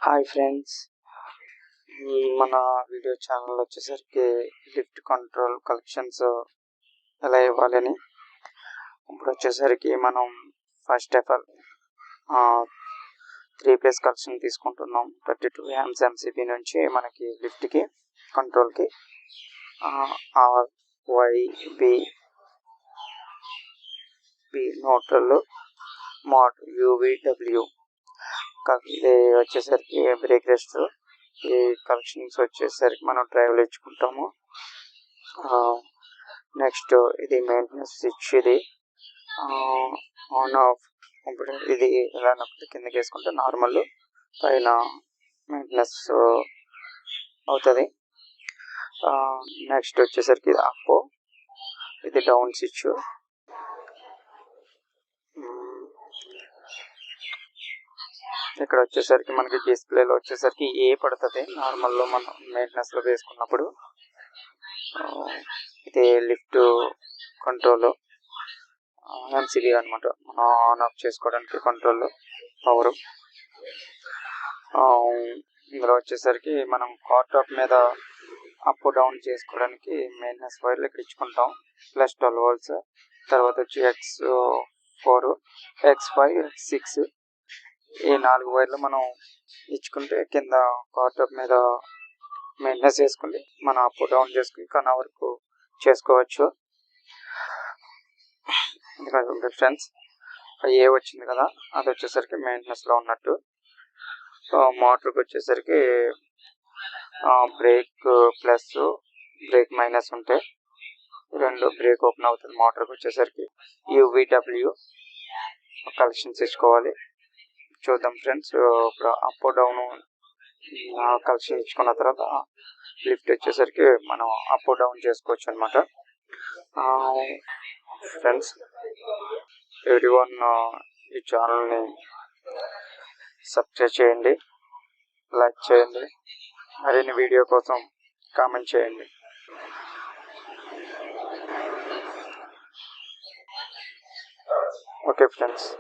Hi friends, మన video channel వచ్చేసరికి lift control collections ఎలా ఇవ్వాలని. ఇప్పుడు వచ్చేసరికి మనం ఫస్ట్ ఆఫ్ ఆల్ 3 కలెక్షన్ తీసుకుంటున్నాం. 32 amps MCB నుంచి మనకి లిఫ్ట్కి కంట్రోల్కి RYB న్యూట్రల్ మోడ్ UVW. ఇది వచ్చేసరికి బ్రేక్ రెస్ట్. ఈ కలెక్షన్స్ వచ్చేసరికి మనం డ్రైవ్లో ఇచ్చుకుంటాము. నెక్స్ట్ ఇది మెయింటెనెన్స్ స్విచ్. ఇది ఆన్ ఆఫ్. ఇప్పుడు ఇది ఇలా నొక్కి కిందకి వేసుకుంటే నార్మల్, పైన మెయింటెనెన్స్ అవుతుంది. నెక్స్ట్ వచ్చేసరికి ఇది అప్, ఇది డౌన్ స్విచ్. ఇక్కడ వచ్చేసరికి మనకి డిస్ప్లేలో వచ్చేసరికి ఏ పడుతుంది నార్మల్లో మనం మెయింటెనెన్స్లో వేసుకున్నప్పుడు. ఇది లిఫ్ట్ కంట్రోల్ MCB అనమాట, మనం ఆన్ ఆఫ్ చేసుకోవడానికి కంట్రోల్ పవర్. ఇందులో వచ్చేసరికి మనం కార్ టాప్ మీద అప్ డౌన్ చేసుకోవడానికి మెయింటెనెన్స్ వైర్లు ఇక్కడ ఇచ్చుకుంటాం. +12 volts. తర్వాత వచ్చి X4, X5, X6 ఈ 4 వైర్లు మనం ఇచ్చుకుంటే కింద కార్ టాప్ మీద మెయింటెనెన్స్ చేసుకుని మనం అప్ డౌన్ చేసుకుని కన్నా వరకు చేసుకోవచ్చు. ఎందుకంటే ఫ్రెండ్స్, ఏ వచ్చింది కదా, అది వచ్చేసరికి మెయింటెనెన్స్లో ఉన్నట్టు. మోటార్కి వచ్చేసరికి బ్రేక్ ప్లస్ బ్రేక్ మైనస్ ఉంటాయి. 2 బ్రేక్ ఓపెన్ అవుతుంది. మోటార్కి వచ్చేసరికి UVW కలెక్షన్స్ ఇచ్చుకోవాలి. చూద్దాం ఫ్రెండ్స్. ఇప్పుడు అప్ డౌన్ కలెక్షన్ ఇచ్చుకున్న తర్వాత లిఫ్ట్ వచ్చేసరికి మనం అప్ డౌన్ చేసుకోవచ్చు అనమాట. ఫ్రెండ్స్, ఎవ్రీవన్ ఈ ఛానల్ని సబ్స్క్రైబ్ చేయండి, లైక్ చేయండి, మరిన్ని వీడియో కోసం కామెంట్ చేయండి. Okay friends.